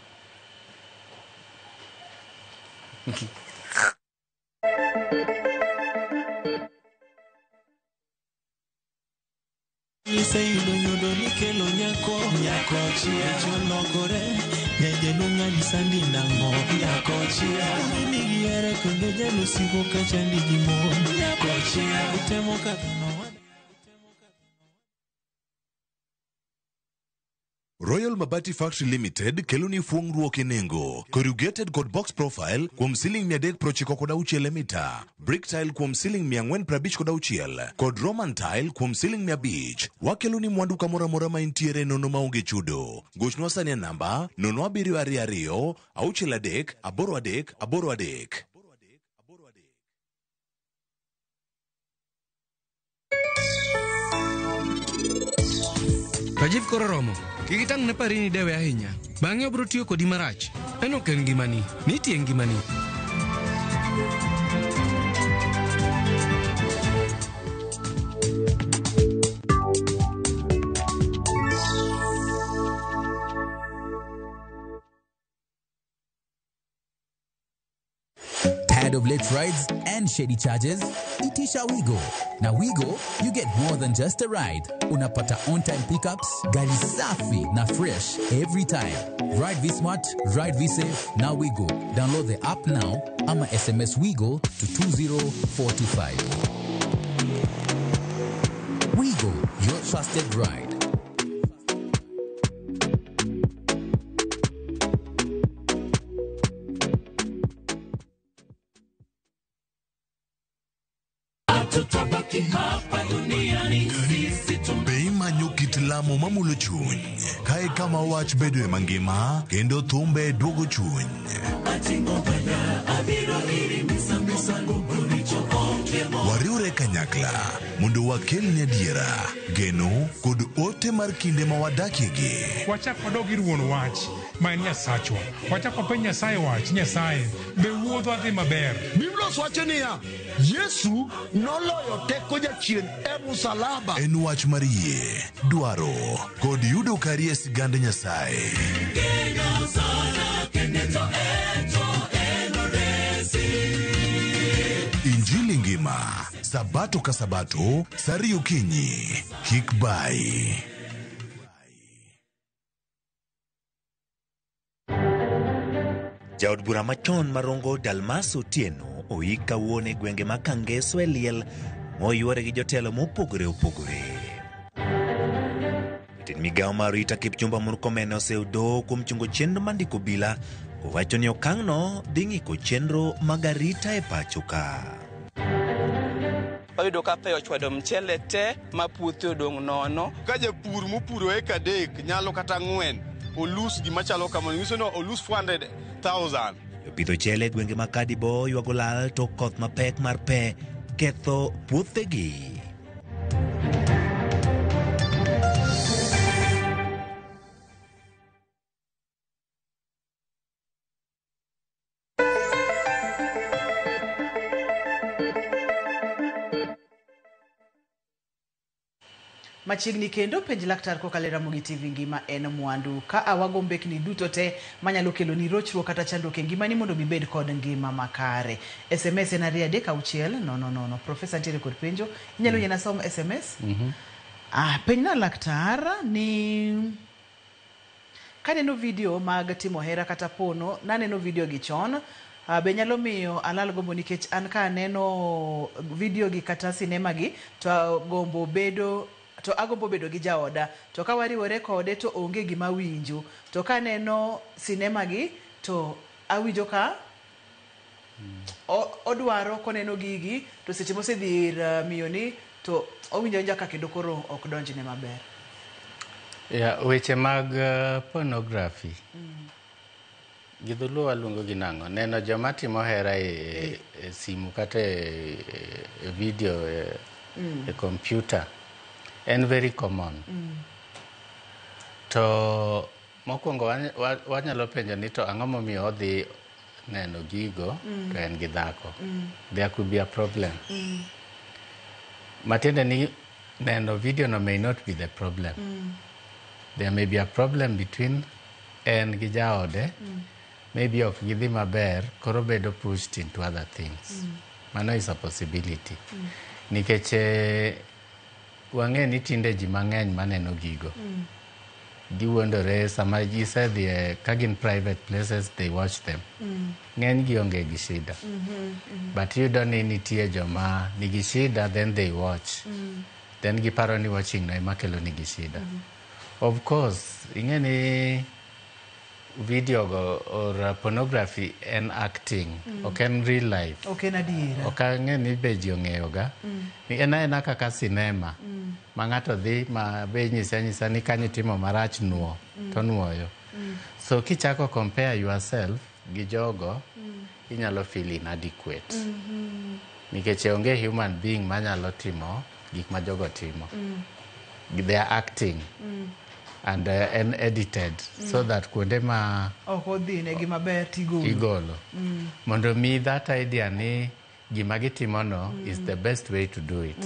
S4: Iseyudo ni kelo nyako chia cholokore nyeje lunga ni sandi nango nyako chia mimi yere kende jelo sigo kacha ndigi mo nyako chia utemo kadano.
S9: Royal Mabati Factory Limited keloni fuongruok e nengo. Corrugated kod box profile kuom ceiling 396 mita. Brick tile kuom ceiling 456 kod Roman tile kuom ceiling 500. Wakeloni mwandu kamora mora ma intiere nono maonge chudo. Gochno sani namba 0722 63 83.
S18: Rajiv koro romo. Kikitang ne pari ni dewe ahinya. Bang'e obro tiyo kodi marach. En ok en ngimani. Nitie ngimani.
S19: Tired of late rides and shady charges? Itisha Wigo. Now Wigo, you get more than just a ride. Unapata on-time pickups, gari safi na fresh every time. Ride V-Smart, ride V-Safe, now Wigo. Download the app now, ama SMS Wigo to 20425. Wigo, your trusted ride.
S9: Bei manyo kit lamo mamulo chuny. kae kama wach bedo e mangima kendo thumbe duogo chuny. Wariure kanyakla mondo wakelne adiera, geno kod ote mar kinde ma wadakiegi.
S20: Wachak wadog ir wuon wach ma en Nyasachwa. Wachak wapenj Nyasaye wach, Nyasaye be wuodho adhi maber.
S21: Biblia wacho niya, Yesu noloyo teko jachien e msalaba.
S9: En wach mar yie, dwaro kod yudo kari e sigand Nyasaye. Injili ngima, sabato ka sabato, sari okinyi, kik bai.
S22: Jaod bura machon Marongo Dalmas Otieno oik kawuono e gwenge ma Kangeso e liel moyuore gi jotelo mopogore opogore. Jatend migawo mar Rita Kipchumba Murkomen oseudo kuom chungo chenro mandiko bila, owacho ni okang'no dhi ng'iko chenro mag arita e pacho ka.
S23: Oyudo ka pe ochwado mchele te ma puothe odong' nono.
S8: Ka japur mopuro eka adek nyalo kata 4 olus gima chalo kamano, nyiso ni olus 400,000.
S22: Jopidho chele gwenge ma Kadibo ywago lal to koth mapek mar pe ketho puothegi.
S1: Machiegni kendo penj laktar kokalo Ramogi TV ngima en mwandu. Ka awago mbekni duto te manyalo kelo ni rochruok kata chandruok e ngimani mondo mibed kod ngima makare. SMS en 336 Profesa ntiere kod penjo. Inyalo yena som SMS? Penj na laktar ni kaneno video mag timo hera kata pono, naneno video gi chon. Be nyalo miyo alal gombo nikech an ka aneno video gi kata sinema gi to agombo bedo gi jaoda, to ka wariwore kode to onge gima winjo, to ka neno sinema gi to awinjo ka odwaro koneno gigi to seche mosedhi ir miyo ni to owinjo njaka kendo koro ok donjne maber.
S2: Weche mag pornography gidhuluo waluongo gi nang'o, neno joma timo hera e simu kata e video e computer en very common. To mokwongo wanyalo penjo ni to ang'o momiyo odhi neno gigo to en gi dhako. There could be a problem. Matiende ni neno video no may not be the problem. There may be a problem between en gi jaode. Maybe ok gidhi maber, koro bedo pushed into other things. Mano is a possibility. Nikech wang'e ni tinde ji mang'eny maneno gigo. Giwuondore sama ji sedhi ka gin private places, they watch them. Ng'eny gi onge gi shida. But yudo ni nitie joma nigi shida, then they watch. Then giparo ni watching no ema kelo nigi shida. Of course, ing'e ni video go or pornography and acting ok en real life.
S1: Ok en adiera.
S2: Ok ang'e ni be ji ong'eyo ga. Ni ena kaka sinema ma ng'ato dhi ma be nyisa ni kanyo timo marach nuo to nuoyo. So kichako compare yourself gi jogo inyalo feel inadequate. Nikech onge human being manyalo timo gik ma jogo timo. They are acting. And edited so that kuonde ma
S1: odhi ne gima ber
S2: igolo. Mondo mi that idea ni gima gitimo no is the best way to do it.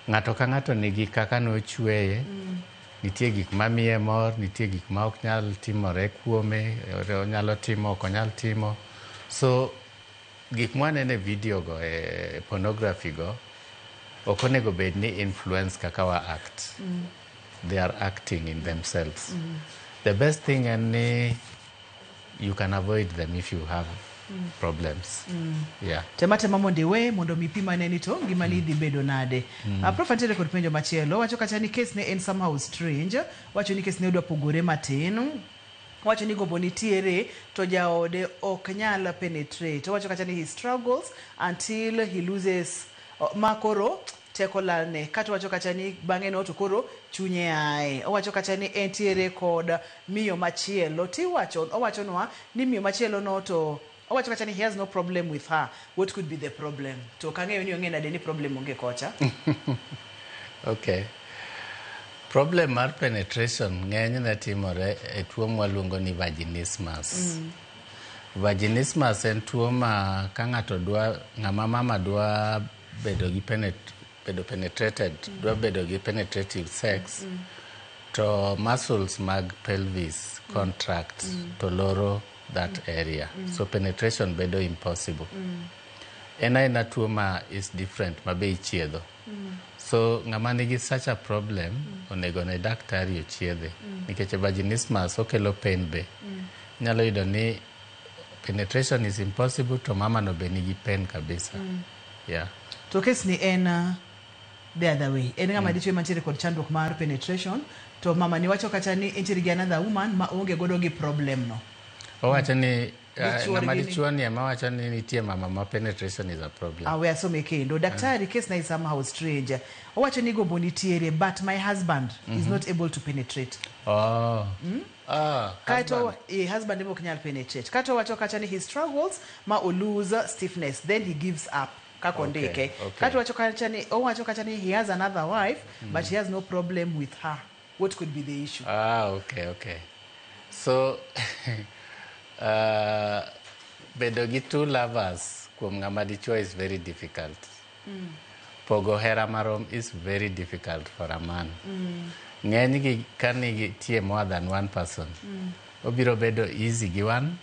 S2: Ng'ato ka ng'ato nigi kaka nochweye. Nitie gik mamiye mor, nitie gik ma ok nyal timore kuome, onyalo timo, ok onyal timo. So gik mwanene video go pornography go ok onego bed ni influence kaka wa act. They are acting in themselves. The best thing and you can avoid them if you have problems. Yeah.
S1: Tema mondo we mondo mipima neni to ngima ni dhi bedo nade. Prof antere kod penjo machielo, wacho kacha ni case ne en somehow strange, wacho ni case ne odwa pogore matin. Wacho ni gombo nitiere to jaode ok nyal penetrate. Wacho kacha ni he struggles until he loses makoro teko lalne kata wacho kacha ni bang'e no to koro chunye ae. Owacho kacha ni entiere kod miyo machielo owachonwa ni miyo machielo no to owacho kacha ni he has no problem with her. What could be the problem? To kang'eyo ni ong'e nade ni problem onge kocha.
S2: Okay. Problem mar penetration ng'enyne timore e tuo mwaluongo ni vaginismus. Vaginismus en tuo ma ka ng'ama mama dwa bedo gi penetrated, dwa bedo gi penetrative sex, to muscles mag pelvis contract to loro that area. So penetration bedo impossible. En aena tuo ma is different, ma be ichiedho. So ng'ama nigi such a problem onego ne daktari ochiedhe. Nikech vaginismus okelo pain be. Nyalo yudo ni penetration is impossible to mama no be nigi pain kabisa. Yeah.
S1: To case ni en the other way. En ng'ama dichwe mantiere kod chandruok mar penetration to mama ni wacho kacha ni entiere gi another woman ma onge godo gi problem no.
S2: Owacho ni ng'ama dichuo ni ema wacho ni nitie mama ma penetration is a problem.
S1: We are so kendo. Daktari case na is somehow strange. Owacho ni gombo nitiere but my husband is not able to penetrate. Kato husband emo knyal penetrate. Kato wacho kacha ni he struggles ma o lose stiffness then he gives up. Kakondike. Kato wacho kacha ni he has another wife but he has no problem with her. What could be the issue?
S2: Okay. So bedo gi two lovers kuom ng'ama dichuo is very difficult. Pogo hera marom is very difficult for a man. Ng'eny gi kani tie more than one person. Obiro bedo easy gi one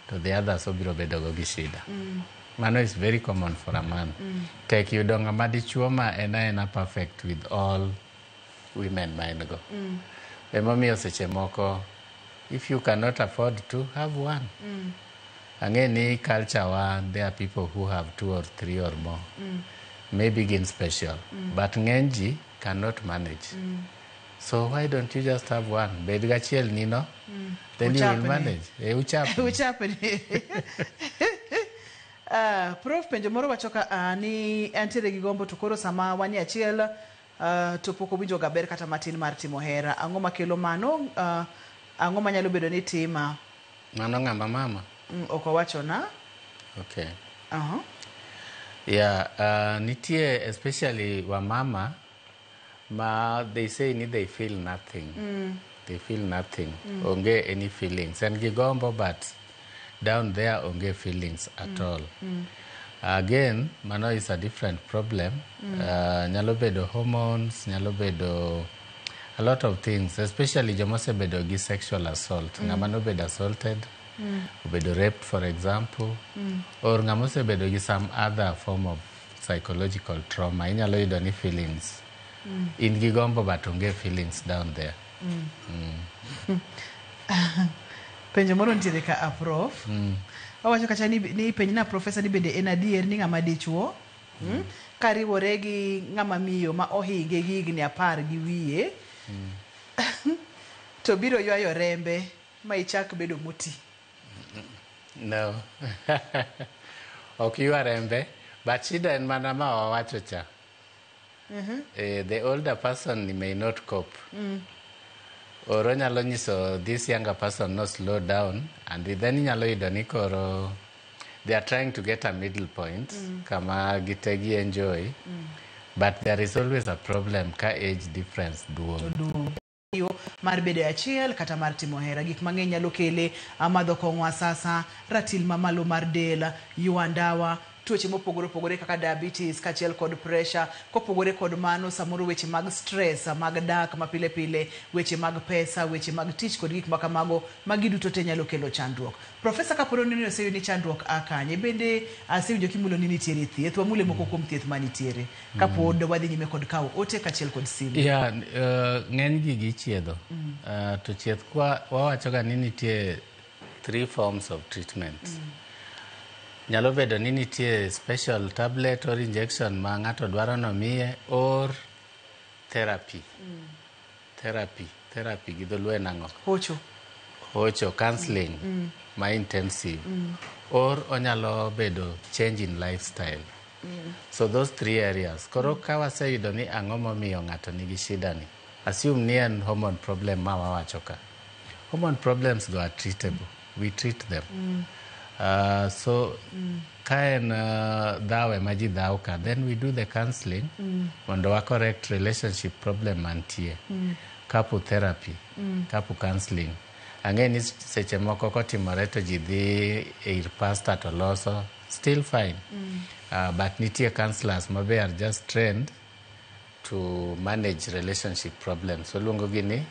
S2: to the others obiro bedo go gi shida. Mano is very common for a man. Tek yudo ng'ama dichuo ma ena perfect with all women ma en go. Emomiyo seche moko if you cannot afford to have one. Again, in culture one, there are people who have 2 or 3 or more. Maybe again special. But Ngenji cannot manage. So why don't you just have one? Bedgachiel nino. Then you will manage.
S1: Prof penjo moro wachoka ni antiere gi gombo to koro sama wani achiel to poko winjo gaber kata matin mar timo hera. Ang'o makelo mano? Ang'o manyalo bedo ni tima?
S2: Mano ng'ama mama?
S1: Oko wacho na?
S2: Okay. Yeah, nitie especially wa mama ma they say ni they feel nothing. They feel nothing. Onge any feelings. And gigombo but down there onge feelings at all. Again, mano is a different problem. Nyalo bedo hormones, nyalo bedo a lot of things, especially jomose bedo gi sexual assault. Ng'ama no bedo assaulted, bedo raped for example, or ng'amose bedo gi some other form of psychological trauma. Inyalo yudo ni feelings. In gigombo but onge feelings down there.
S1: Penjo moro nitiere ka prof. Owacho kacha ni penj na professor ni bende en adier ni ng'ama dichuo kariwore gi ng'ama miyo ma ohinge gi higni 10 gi wiye to biro ywayo rembe ma ichak bedo moti.
S2: No. Ok ywa rembe, but shida en mana ma wawacho cha. The older person may not cope. Oro nyalo nyiso this younger person no slow down and then nyalo yudo ni koro they are trying to get a middle point kama gitegi enjoy but there is always a problem ka age difference duong'.
S1: Mar bedo achiel kata mar timo hera gik mang'eny nyalo kele amadho kong'wa sasa ratil mamalo mar del yuandawa tuoche mopogore kaka diabetes kachiel kod pressure kopogore kod mano samoro weche mag stress mag dak mapile pile weche mag pesa weche mag tich kod gik makamago magiduto te nyalo kelo chandruok. Professor kaporo nini oseyo ni chandruok akanye bende asewinjo kimulo ni nitiere thieth wamule moko kuom thieth manitiere kapod wadhi nyime kod kawo ote kachiel kod simu.
S2: Yeah, ng'eny gi gichiedho. To chieth kwa wawacho ga ni nitie 3 forms of treatment. Nyalo bedo ni nitie special tablet or injection ma ng'ato dwaro no miye or therapy. Therapy gi dholuo en ang'o? Hocho, counseling ma intensive. Or onyalo bedo change in lifestyle. So those 3 areas. Koro ka waseyudo ni ang'o momiyo ng'ato nigi shida ni. Assume ni en hormone problem ma wawacho ka. Hormone problems go are treatable. We treat them. So ka en dhaw ema ji dhaw ka, then we do the counseling mondo wa correct relationship problem mantie. Couple therapy, couple counseling. Ang'e ni seche moko kotimore to ji dhi ir pastor to loso, still fine. But nitie counselors ma be are just trained to manage relationship problems. So luongo gi ni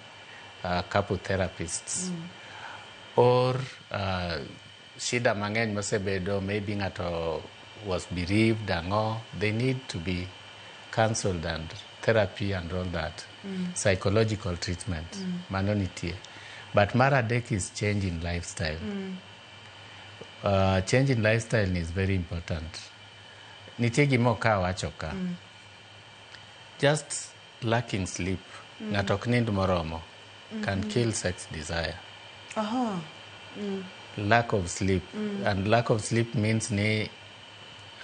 S2: couple therapists. Or shida mang'eny mosebedo, maybe ng'ato was bereaved ang'o, they need to be counseled and therapy and all that. Psychological treatment, mano nitie. But mar adek is change in lifestyle. Change in lifestyle is very important. Nitie gima ka wacho ka. Just lacking sleep, ng'ato ok nind moromo, can kill sex desire. Lack of sleep. And lack of sleep means ni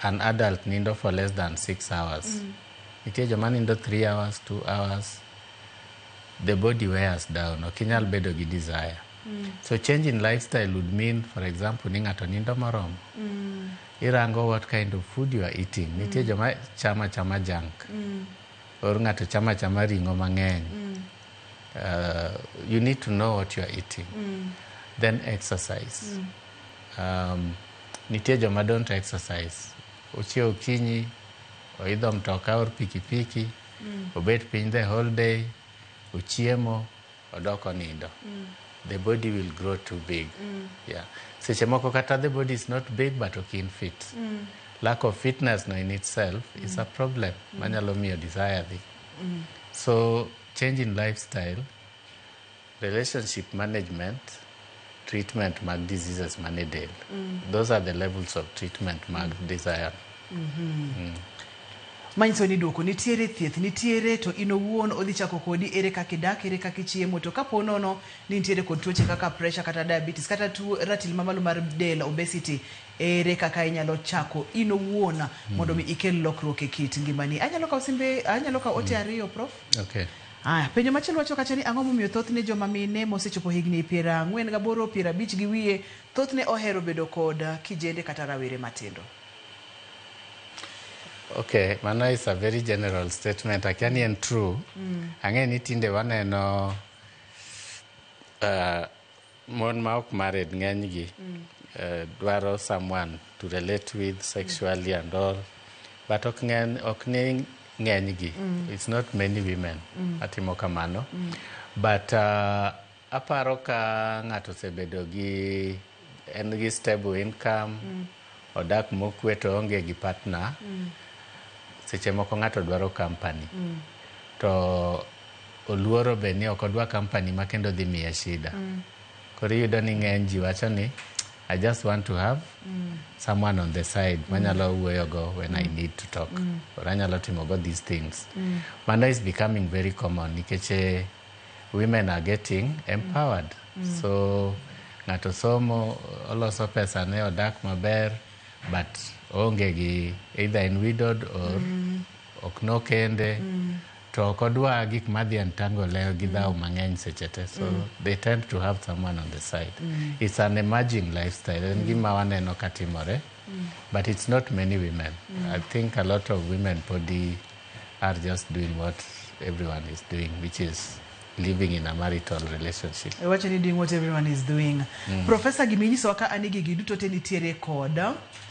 S2: an adult nindo for less than 6 hours. Nitie joma nindo 3 hours, 2 hours. The body wears down. Okinyal bedo gi desire. So change in lifestyle would mean, for example, ni ng'ato nindo moromo. Irango what kind of food you are eating. Nitie joma chama junk. Or ng'ato chama ring'o mang'eny. You need to know what you are eating. Then exercise. Nitie joma don't exercise. Ochiew okinyi, oidho mtoka or pikipiki, obet piny the whole day, ochiemo, odok onindo. The body will grow too big. Yeah. Seche moko kata the body is not big but okin fit. Lack of fitness no in itself is a problem. Manyalo miyo desire dhi. So change in lifestyle, relationship management, treatment mag diseases manedel. Those are the levels of treatment mag desire.
S1: Manyiso ni duoko nitiere thieth nitiere to ino wuon odhi chako kodi ere kaka idak ere kaka ichiemo to kapo nono ni nitiere kod tuoche kaka pressure kata diabetes kata tuo ratil mamalo mar del obesity ere kaka inyalo chako ino wuon mondo mi ikel lokruok e kit ngimani. Anyalo ka ote ariyo prof.
S2: Okay.
S1: Penjo machielo wacho kacha ni ang'o momiyo thothne joma mine mosechopo higni 48 50 gi wiye thothne ohero bedo kod kijende kata rawere matindo.
S2: Okay, mano is a very general statement. Akiani en true. Ang'e ni tinde waneno mon ma ok married ng'eny gi dwaro someone to relate with sexually and all. But ok ni ng'eny gi. It's not many women atimo kamano. But aparo ka ng'ato sebedo gi en gi stable income, odak mokwe to onge gi partner. Seche moko ng'ato dwaro company. To oluoro be ni ok odwa company ma kendo dhi miye shida. Koro iyudo ni ng'eny ji wacho ni I just want to have someone on the side manyalo wuoyo go when I need to talk. Or anyalo timo go these things. Mano is becoming very common nikech women are getting empowered. So ng'ato somo, oloso pesa ne, odak maber, but onge gi either in widowed or ok no kende. To kodwa gik madhi entango leo gi dhao mang'eny sechete. So they tend to have someone on the side. It's an emerging lifestyle. En gima waneno katimore. But it's not many women. I think a lot of women body are just doing what everyone is doing, which is living in a marital relationship.
S1: Wacho ni doing what everyone is doing. Professor Giminyiso waka anigi giduto te nitiere kod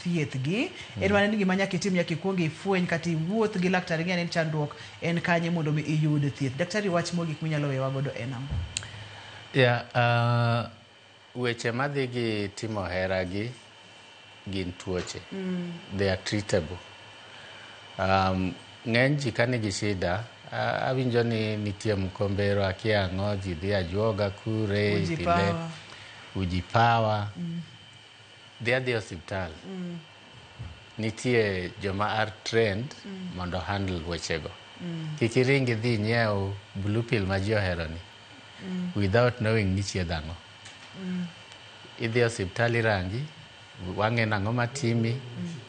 S1: thieth gi. En wana nigi manya kitim nyaki kuongi ifueny kati wuoth gi laktari ng'en en chandruok en kanye mondo mi iyud thieth. Daktari wach mogik minyalo wewa godo enam.
S2: Yeah, weche madhi gi timo hera gi gin tuoche. They are treatable. Ng'eny ji ka nigi shida awinjo ni nitie mkombero akia ang'o ji dhi ajuoga kure ujipawa dhi osiptal. Nitie joma are trained mondo handle wechego. Kikiringi dhi nyiew blue pill ma ji ohero ni without knowing ni chiedh ang'o. Idhi osiptal irangi Wange nang'o matimi,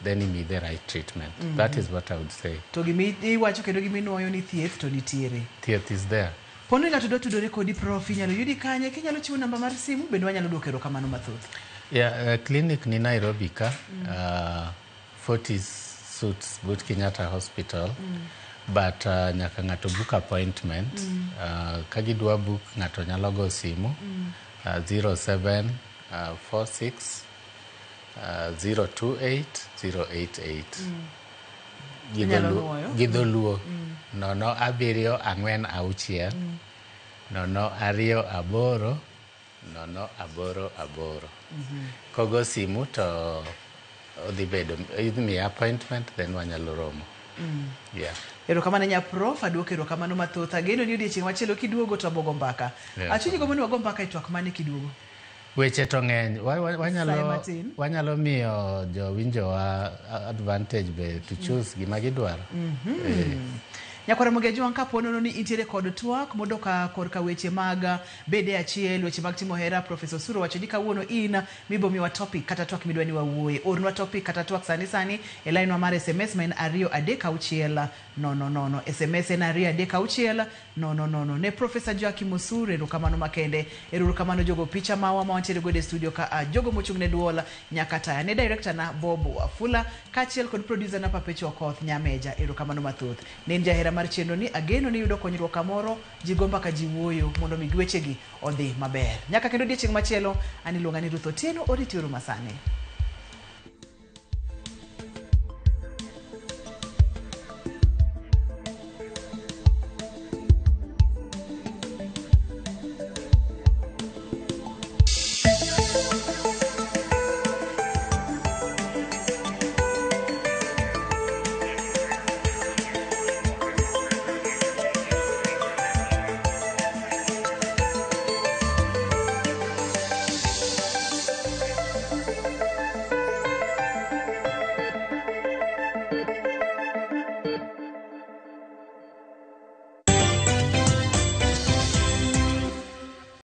S2: then imiyi the right treatment. That is what I would say.
S1: To iwacho kendo giminuoyo ni thieth to nitiere.
S2: Thieth is there.
S1: Pono ng'ato dwa tudore kodi prof, inyalo yudi kanye, kinyalo chiwo namba mar simu, bende wanyalo duoko erokamano mathoth.
S2: Yeah, clinic ni Nairobi ka, 40 Suits, But Kenyatta Hospital. But nyaka ng'ato book appointment. Ka gidwa book ng'ato nyalo go simu 0746 028 088. Gidholuo 074 6 028 kogo simu to odhi bedo idhi appointment then wanyalo romo. Yeah.
S1: Erokamano nya prof, aduoko erokamano mathoth. Ageno ni odiochieng' machielo kiduogo to abogo mbaka. Achunyi gombo ni wago mbaka e twak mane kiduogo?
S2: Weche to ng'eny. Wanyalo miyo jowinjowa advantage be to choose gima gidwaro.
S1: Nyakwara Mugejuang kaponono ni intiere kod twak modoka korka weche mag bede achiel, weche mag timo hera. Professor Osuro wacho ni kawuono in mibomiwa topic kata twak midwani wawuoye. Ornwa topic kata twak sani e line wa mar SMS ma en 236 SMS en 236 ne Professor Joakim Osuro erokamano makende. Erokamano jogo picha mawa ma wantiere go e studio ka jogo mochung' ne duola nyaka taya ne director na Bob Wafula kachiel kod producer na Papecho Okoth Nyameja. Erokamano mathoth. Ne jahera mar chenro ni ageno ni yudo konyruok kamoro, jigomba ka jiwuoyo mondo mi wechegi odhi maber. Nyaka kendo odiochieng' machielo, ani luonga ni Ruth Otieno, oriti uru masane.